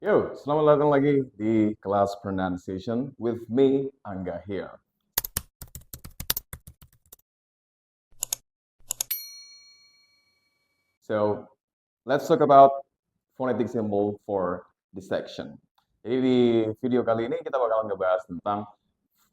Yo, selamat datang lagi di kelas pronunciation with me, Angga here. So, let's talk about phonetic symbol for this section. Jadi di video kali ini kita bakal ngebahas tentang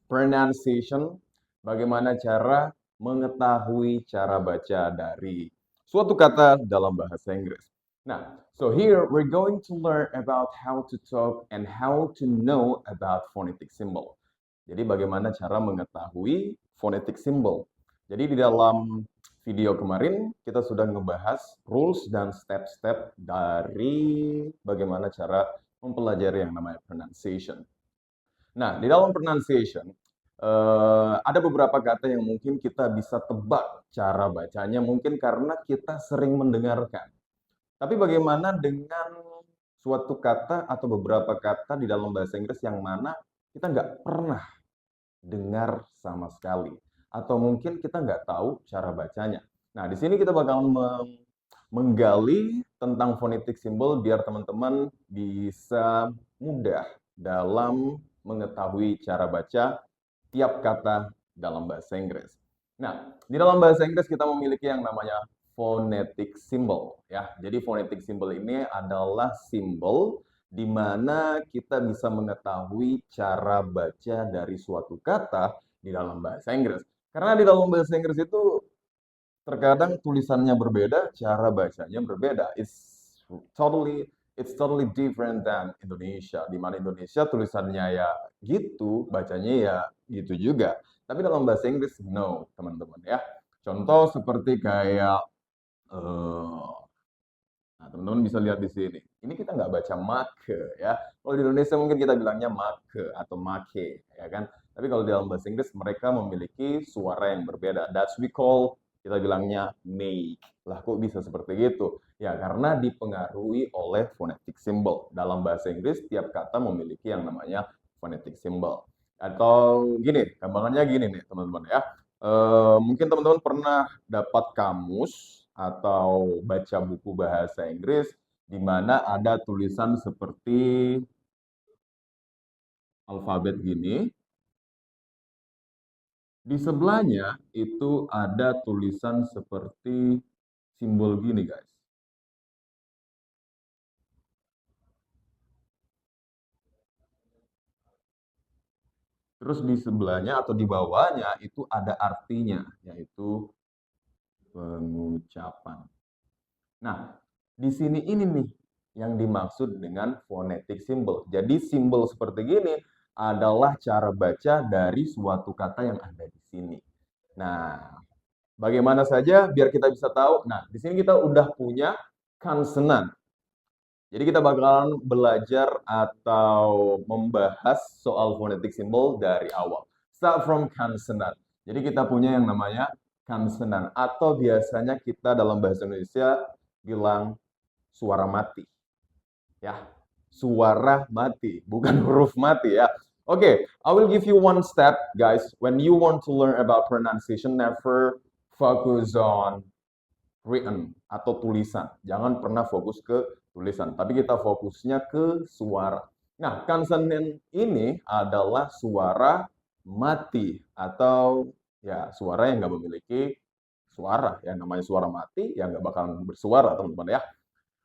pronunciation, bagaimana cara mengetahui cara baca dari suatu kata dalam bahasa Inggris. Nah, so here we're going to learn about how to talk and how to know about phonetic symbol. Jadi bagaimana cara mengetahui phonetic symbol. Jadi di dalam video kemarin kita sudah ngebahas rules dan step-step dari bagaimana cara mempelajari yang namanya pronunciation. Nah, di dalam pronunciation ada beberapa kata yang mungkin kita bisa tebak cara bacanya mungkin karena kita sering mendengarkan. Tapi bagaimana dengan suatu kata atau beberapa kata di dalam bahasa Inggris yang mana kita nggak pernah dengar sama sekali, atau mungkin kita nggak tahu cara bacanya. Nah, di sini kita bakal menggali tentang phonetic symbol biar teman-teman bisa mudah dalam mengetahui cara baca tiap kata dalam bahasa Inggris. Nah, di dalam bahasa Inggris kita memiliki yang namanya phonetic symbol ya. Jadi phonetic symbol ini adalah simbol di mana kita bisa mengetahui cara baca dari suatu kata di dalam bahasa Inggris. Karena di dalam bahasa Inggris itu terkadang tulisannya berbeda, cara bacanya berbeda. It's totally different than Indonesia. Di mana Indonesia tulisannya ya gitu, bacanya ya gitu juga. Tapi dalam bahasa Inggris no, teman-teman ya. Contoh seperti kayak eh, nah, teman-teman bisa lihat di sini. Ini kita nggak baca make ya. Kalau di Indonesia mungkin kita bilangnya make atau make, ya kan? Tapi kalau di dalam bahasa Inggris mereka memiliki suara yang berbeda. That's we call, kita bilangnya make. Lah kok bisa seperti itu? Ya karena dipengaruhi oleh phonetic symbol. Dalam bahasa Inggris tiap kata memiliki yang namanya phonetic symbol. Atau gini, gampangannya gini nih teman-teman ya. Mungkin teman-teman pernah dapat kamus atau baca buku bahasa Inggris di mana ada tulisan seperti alfabet gini. Di sebelahnya itu ada tulisan seperti simbol gini, guys. Terus di sebelahnya atau di bawahnya itu ada artinya, yaitu pengucapan. Nah, di sini ini nih yang dimaksud dengan phonetic symbol. Jadi simbol seperti gini adalah cara baca dari suatu kata yang ada di sini. Nah, bagaimana saja biar kita bisa tahu? Nah, di sini kita udah punya konsonan. Jadi kita bakalan belajar atau membahas soal phonetic symbol dari awal. Start from consonant. Jadi kita punya yang namanya konsonan atau biasanya kita dalam bahasa Indonesia bilang suara mati. Ya, suara mati, bukan huruf mati ya. Oke, okay, I will give you one step, guys. When you want to learn about pronunciation, never focus on written atau tulisan. Jangan pernah fokus ke tulisan, tapi kita fokusnya ke suara. Nah, consonant ini adalah suara mati atau ya suara yang nggak memiliki suara. Yang namanya suara mati, ya nggak bakal bersuara, teman-teman ya.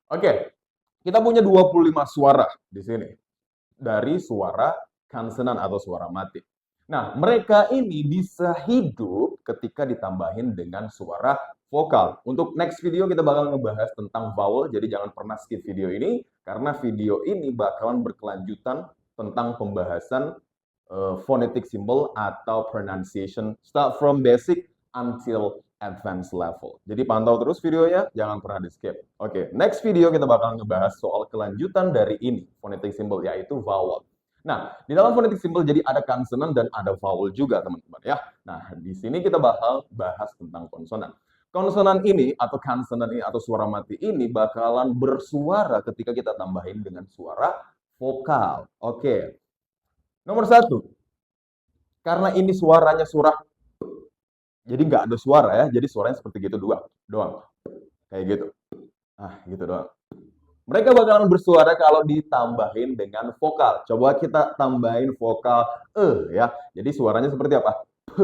Oke, kita punya 25 suara di sini. Dari suara konsonan atau suara mati. Nah, mereka ini bisa hidup ketika ditambahin dengan suara vokal. Untuk next video kita bakal ngebahas tentang vowel, jadi jangan pernah skip video ini, karena video ini bakalan berkelanjutan tentang pembahasan phonetic symbol atau pronunciation, start from basic until advanced level. Jadi pantau terus videonya, jangan pernah di skip. Oke, next video kita bakal ngebahas soal kelanjutan dari ini, phonetic symbol, yaitu vowel. Nah, di dalam phonetic symbol jadi ada konsonan dan ada vowel juga, teman-teman ya. Nah, di sini kita bakal bahas tentang konsonan. Konsonan ini atau konsonan ini atau suara mati ini bakalan bersuara ketika kita tambahin dengan suara vokal. Oke. Nomor satu, karena ini suaranya suara, jadi nggak ada suara ya, jadi suaranya seperti gitu doang, kayak gitu. Ah, gitu doang. Mereka bakalan bersuara kalau ditambahin dengan vokal. Coba kita tambahin vokal ya. Jadi suaranya seperti apa? P.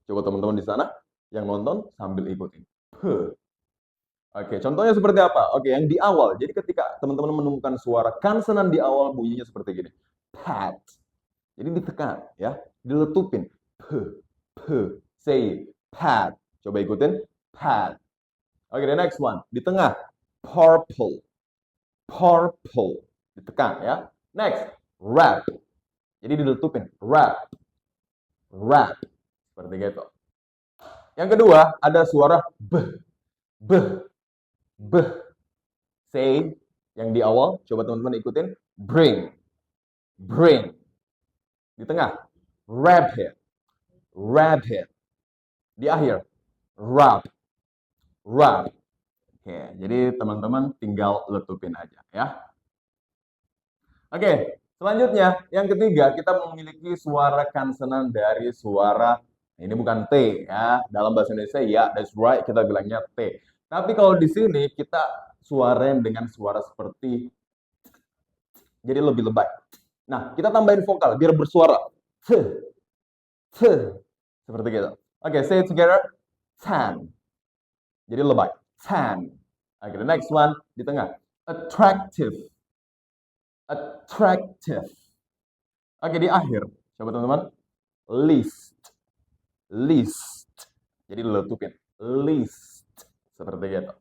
Coba teman-teman di sana yang nonton sambil ikutin. P. Oke, contohnya seperti apa? Oke, yang di awal. Jadi ketika teman-teman menemukan suara konsonan di awal bunyinya seperti gini. Pat. Jadi ditekan ya, diletupin. P, p, say pat. Coba ikutin. Pat. Oke, the next one. Di tengah. Purple. Purple. Ditekan ya. Next. Rap. Jadi diletupin. Rap. Rap. Seperti gitu. Yang kedua, ada suara b. B. B. Say yang di awal. Coba teman-teman ikutin. Bring. Bring. Di tengah. Rabbit. Rabbit. Di akhir. Rub. Rub. Oke, jadi teman-teman tinggal letupin aja ya. Oke, selanjutnya yang ketiga kita memiliki suara konsonan dari suara ini bukan T ya. Dalam bahasa Indonesia ya, that's right kita bilangnya T. Tapi kalau di sini kita suarain dengan suara seperti jadi lebih lebay. Nah, kita tambahin vokal biar bersuara. T, t, seperti gitu. Oke, say it together. Tan. Jadi lebay. Tan. Oke, the next one di tengah. Attractive. Attractive. Oke, di akhir. Coba teman-teman. List. List. Jadi letupin. List. Seperti gitu.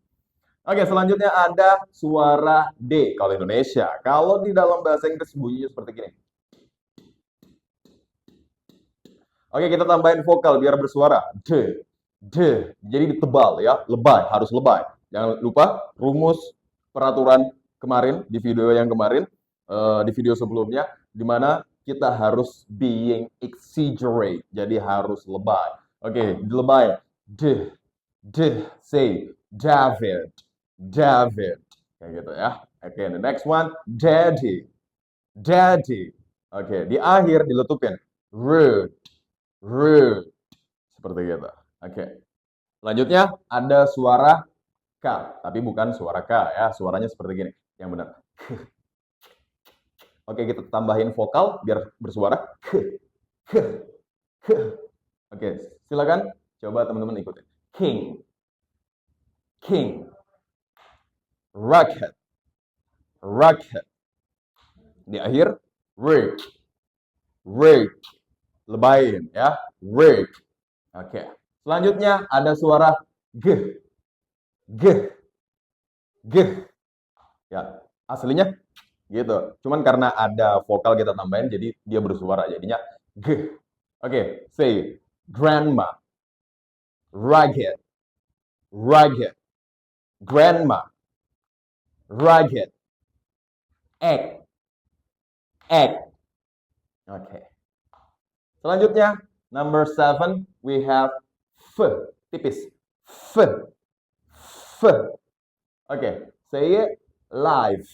Oke, selanjutnya ada suara D kalau Indonesia. Kalau di dalam bahasa Inggris bunyinya seperti gini. Oke, kita tambahin vokal biar bersuara. D. D. Jadi ditebal ya. Lebay, harus lebay. Jangan lupa rumus peraturan kemarin, di video yang kemarin, di video sebelumnya, di mana kita harus being exaggerate. Jadi harus lebay. Oke, lebay. D. D. Say David. David. Kayak gitu ya. Oke, the next one. Daddy. Daddy. Oke, di akhir diletupin. Rude. Rude. Seperti gitu. Oke. Selanjutnya ada suara K, tapi bukan suara K ya. Suaranya seperti gini. Yang benar. Oke, kita tambahin vokal biar bersuara K. K. K. Oke, silakan coba teman-teman ikutin. King. King. Rocket. Rocket. Di akhir work. Work. Lebayin ya. Work. Oke. Selanjutnya ada suara G. G. G. Ya, aslinya gitu. Cuman karena ada vokal kita tambahin jadi dia bersuara jadinya G. Oke, say grandma. Ragged. Ragged. Grandma. Ragged. Egg. Egg. Oke. Selanjutnya, number 7, we have F, tipis. F. F. Oke, say it. Live.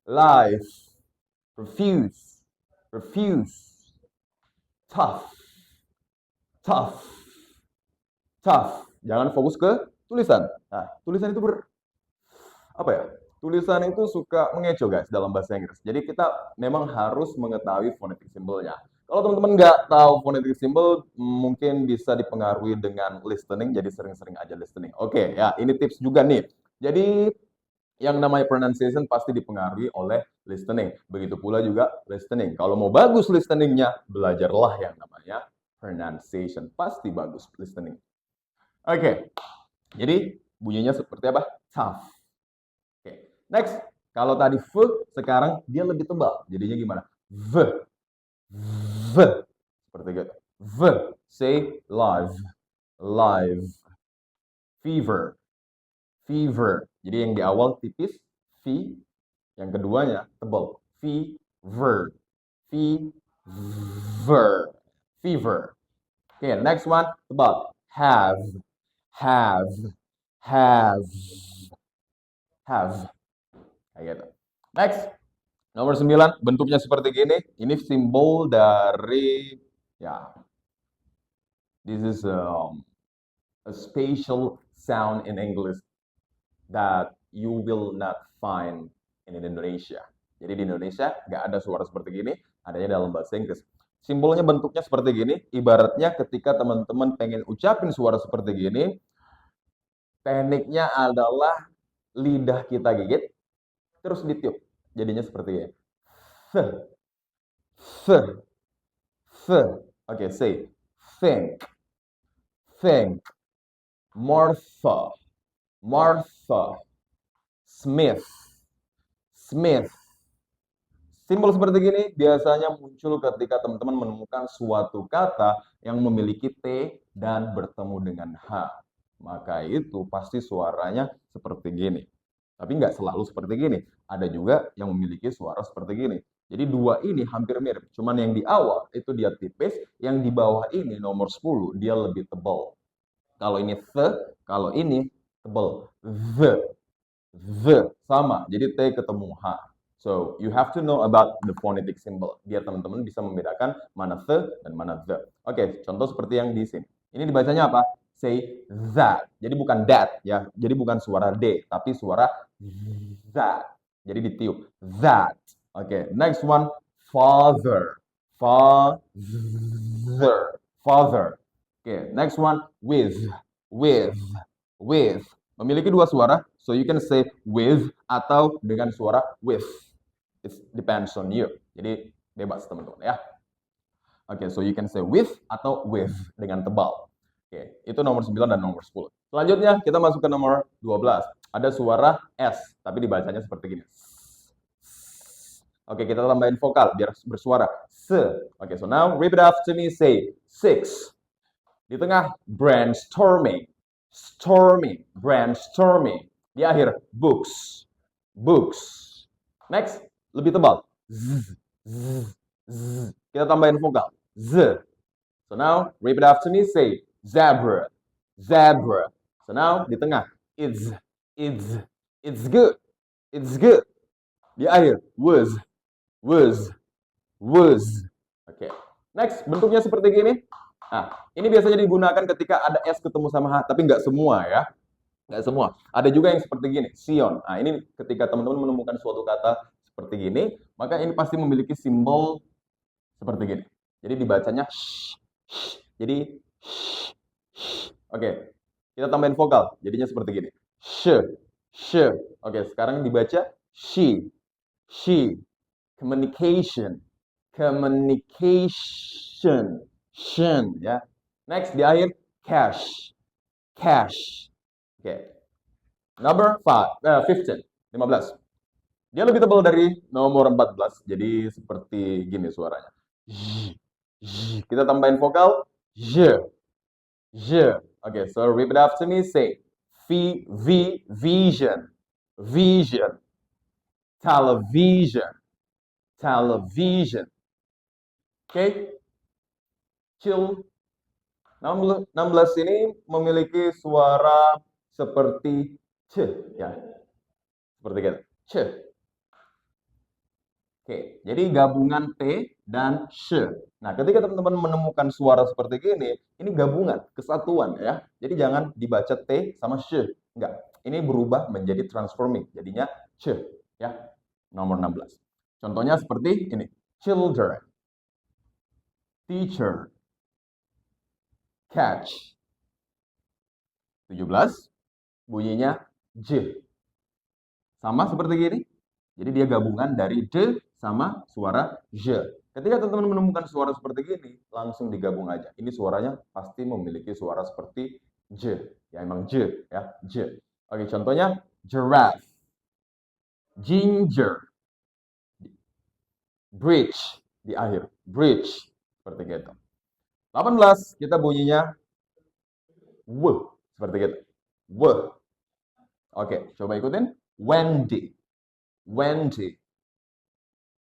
Live. Refuse. Refuse. Tough. Tough. Tough. Jangan fokus ke tulisan. Nah, tulisan itu apa ya? Tulisan itu suka mengecoh guys dalam bahasa Inggris. Jadi kita memang harus mengetahui phonetic symbol-nya. Kalau teman-teman nggak tahu phonetic symbol, mungkin bisa dipengaruhi dengan listening, jadi sering-sering aja listening. Oke, ya ini tips juga nih. Jadi yang namanya pronunciation pasti dipengaruhi oleh listening. Begitu pula juga listening. Kalau mau bagus listeningnya, belajarlah yang namanya pronunciation. Pasti bagus listening. Oke, jadi bunyinya seperti apa? Tough. Oke, next. Kalau tadi V, sekarang dia lebih tebal. Jadinya gimana? V. V. Seperti gitu. V. Say live. Live. Fever. Fever. Jadi yang di awal tipis, V. Yang keduanya tebal. Fever. Fever. Fever. Oke, next one tebal. Have. Have. Have. Have. Kayak gitu. Next. Nomor 9, bentuknya seperti gini. Ini simbol dari, ya, this is a special sound in English that you will not find in Indonesia. Jadi di Indonesia nggak ada suara seperti gini, adanya dalam bahasa Inggris. Simbolnya bentuknya seperti gini, ibaratnya ketika teman-teman pengen ucapin suara seperti gini, tekniknya adalah lidah kita gigit, terus ditiup. Jadinya seperti ini. F, f, f. Oke, say. Think, think. Martha, Martha. Smith, Smith. Simbol seperti gini biasanya muncul ketika teman-teman menemukan suatu kata yang memiliki T dan bertemu dengan H. Maka itu pasti suaranya seperti gini. Tapi nggak selalu seperti gini. Ada juga yang memiliki suara seperti gini. Jadi dua ini hampir mirip. Cuman yang di awal itu dia tipis, yang di bawah ini nomor 10 dia lebih tebal. Kalau ini the, kalau ini tebal. The, sama. Jadi T ketemu H. So, you have to know about the phonetic symbol. Biar teman-teman bisa membedakan mana the dan mana the. Oke, contoh seperti yang di sini. Ini dibacanya apa? Say that. Jadi bukan that ya. Jadi bukan suara D, tapi suara that. Jadi ditiup. That. Oke, next one. Father. Father. Father. Oke, next one. With. With. With. Memiliki dua suara, so you can say with atau dengan suara with. It depends on you. Jadi bebas teman-teman ya. Oke, so you can say with atau with dengan tebal. Oke, itu nomor 9 dan nomor 10. Selanjutnya kita masuk ke nomor 12. Ada suara S, tapi dibacanya seperti gini. Oke, kita tambahin vokal biar bersuara. Oke, so now repeat after me, say 6. Di tengah brainstorming. Storming, brainstorming. Di akhir, books, books. Next, lebih tebal. Z, z, z. Kita tambahin vokal. Z. So now, repeat after me, say zebra, zebra. So now, di tengah, it's good, it's good. Di akhir, was. Oke. Next, bentuknya seperti gini. Nah, ini biasanya digunakan ketika ada S ketemu sama H, tapi nggak semua ya. Nggak semua. Ada juga yang seperti gini, Sion. Nah, ini ketika teman-teman menemukan suatu kata seperti gini, maka ini pasti memiliki simbol seperti gini. Jadi dibacanya sh, sh. Jadi sh, sh. Oke, kita tambahin vokal, jadinya seperti gini. Sh, sh. Oke, sekarang dibaca she, communication, shen ya. Next di akhir cash. Oke. Number 15. Dia lebih tebal dari nomor 14. Jadi seperti gini suaranya. Kita tambahin vokal j. Oke, so repeat after me, say vision. Television. Oke. Chill. 16 ini memiliki suara seperti c ya. Seperti gitu. C. Oke, jadi gabungan T dan sh. Nah, ketika teman-teman menemukan suara seperti gini, ini gabungan, kesatuan ya. Jadi jangan dibaca T sama sh. Enggak. Ini berubah menjadi transforming. Jadinya c ya. Nomor 16. Contohnya seperti ini. Children. Teacher. Catch. 17 bunyinya j. Sama seperti gini. Jadi dia gabungan dari d sama suara j. Ketika teman-teman menemukan suara seperti gini, langsung digabung aja. Ini suaranya pasti memiliki suara seperti j. Ya emang j ya, j. Oke, contohnya giraffe. Ginger. Bridge di akhir. Bridge. Seperti gitu. 18 kita bunyinya w. Seperti gitu. W. Oke, coba ikutin. Wendy.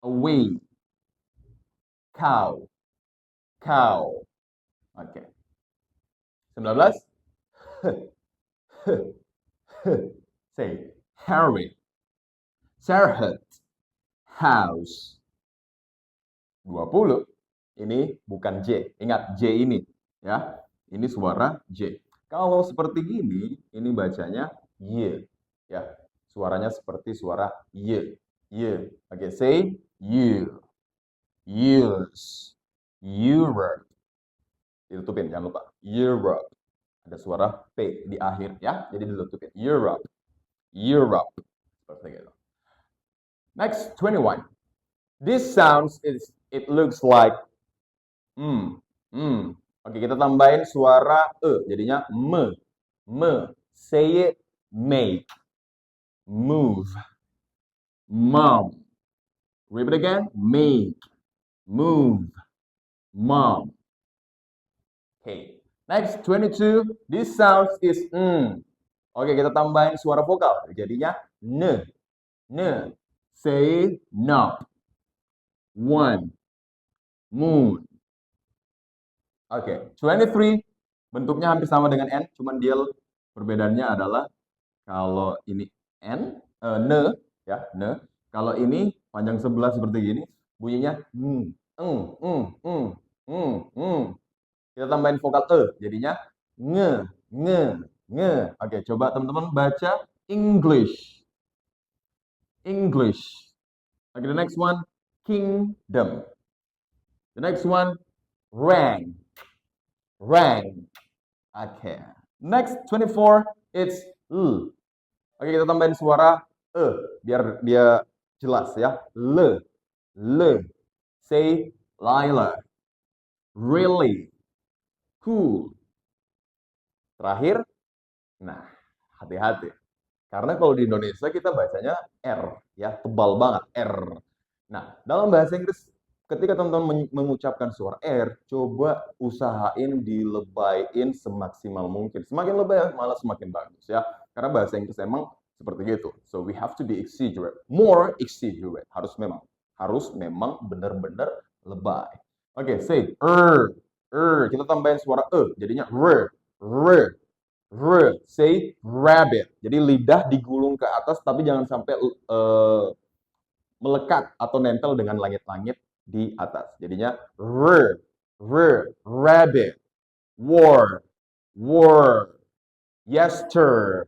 Away. Cow. Oke. 19. Say Harry. Sarah. House. 20. Ini bukan J. Ingat J ini ya. Ini suara J. Kalau seperti gini, ini bacanya Y ya. Suaranya seperti suara Y. Y. Oke, say you. Use. Europe. Ditutupin, jangan lupa. Europe. Ada suara P di akhir ya, jadi ditutupin. Europe. Europe. Seperti itu. Next, 21. This sounds it looks like hmm, hmm. Oke, kita tambahin suara e, jadinya me. Me. Say it, make, move, mom. Repeat again, make, move, mom. Okay. Next, 22. This sounds is Oke, kita tambahin suara vokal. Jadinya ne. Ne. Say no. One. Moon. Oke, 23. Bentuknya hampir sama dengan N, cuman dia perbedaannya adalah kalau ini N, ne, ya, ne. Kalau ini panjang sebelah seperti gini, bunyinya Kita tambahin vokal e, jadinya nge, nge, nge. Oke, coba teman-teman baca English. English. Okay, the next one, kingdom. The next one, rank. Rank. Okay. Next, 24, it's l. Oke, kita tambahin suara e, biar dia jelas ya. Le. Le. Say, Lila. Really. Cool. Terakhir, nah, hati-hati. Karena kalau di Indonesia kita bacanya R, ya, tebal banget, R. Nah, dalam bahasa Inggris, ketika teman-teman mengucapkan suara R, coba usahain dilebayin semaksimal mungkin. Semakin lebay, malah semakin bagus, ya. Karena bahasa Inggris emang seperti itu. So, we have to be exaggerate. More exaggerate. Harus memang benar-benar lebay. Oke, say, Kita tambahin suara E, jadinya r. Say rabbit. Jadi lidah digulung ke atas tapi jangan sampai melekat atau nempel dengan langit-langit di atas. Jadinya rabbit. War, yesterday.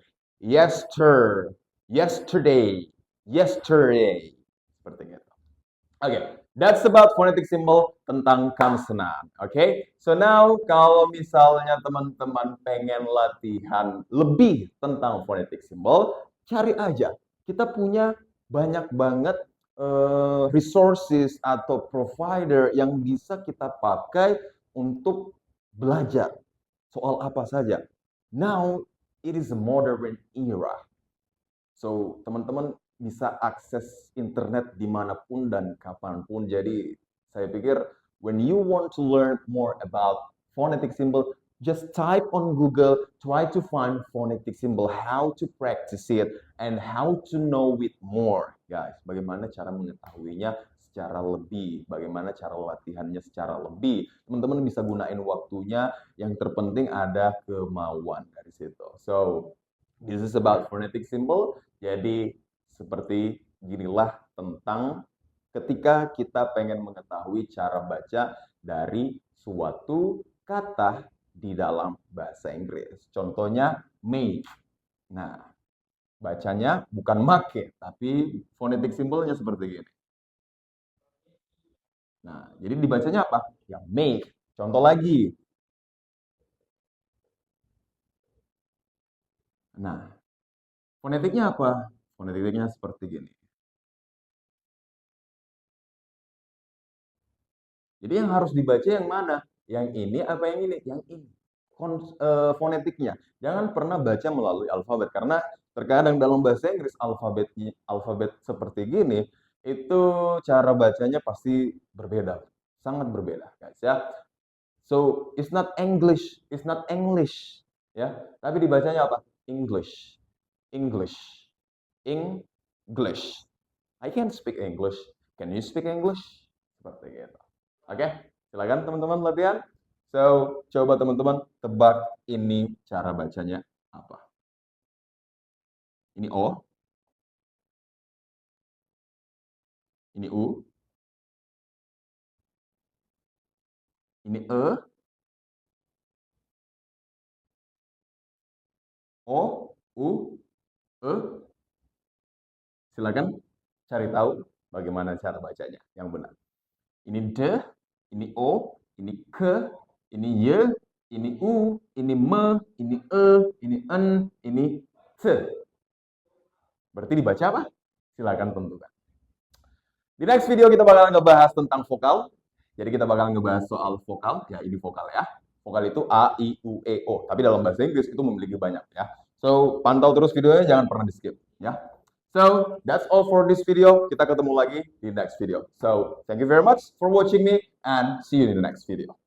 Seperti itu. Okay, that's about phonetic symbol tentang kamsenan. Okay, so now kalau misalnya teman-teman pengen latihan lebih tentang phonetic symbol, cari aja. Kita punya banyak banget resources atau provider yang bisa kita pakai untuk belajar soal apa saja. Now it is a modern era. So, teman-teman bisa akses internet dimanapun dan kapanpun. Jadi, saya pikir when you want to learn more about phonetic symbol, just type on Google, try to find phonetic symbol, how to practice it, and how to know it more. Guys, bagaimana cara mengetahuinya secara lebih, bagaimana cara latihannya secara lebih. Teman-teman bisa gunain waktunya, yang terpenting ada kemauan dari situ. So, this is about phonetic symbol. Jadi seperti ginilah tentang ketika kita pengen mengetahui cara baca dari suatu kata di dalam bahasa Inggris. Contohnya make. Nah, bacanya bukan make, tapi phonetic symbolnya seperti gini. Nah, jadi dibacanya apa? Ya make. Contoh lagi. Nah, fonetiknya apa? Fonetiknya seperti gini. Jadi yang harus dibaca yang mana? Yang ini apa yang ini? Yang ini. Fonetiknya. Jangan pernah baca melalui alfabet karena terkadang dalam bahasa Inggris alfabet seperti gini itu cara bacanya pasti berbeda, sangat berbeda, guys ya. So it's not English, ya. Tapi dibacanya apa? English, English, English. I can speak English. Can you speak English? Seperti itu. Oke, silakan teman-teman latihan. So, coba teman-teman tebak ini cara bacanya apa. Ini O, ini U, ini E, O, U, E. Silakan. cari tahu bagaimana cara bacanya yang benar. Ini de, ini o, ini ke, ini ye, ini u, ini me, ini e, ini en, ini te. Berarti dibaca apa? Silakan tentukan. Di next video kita bakalan ngebahas tentang vokal. Jadi kita bakalan ngebahas soal vokal, ya ini vokal ya. Vokal itu A, I, U, E, O. Tapi dalam bahasa Inggris itu memiliki banyak ya. So, pantau terus videonya, jangan pernah di skip ya. So, that's all for this video. Kita ketemu lagi di next video. So, thank you very much for watching me and see you in the next video.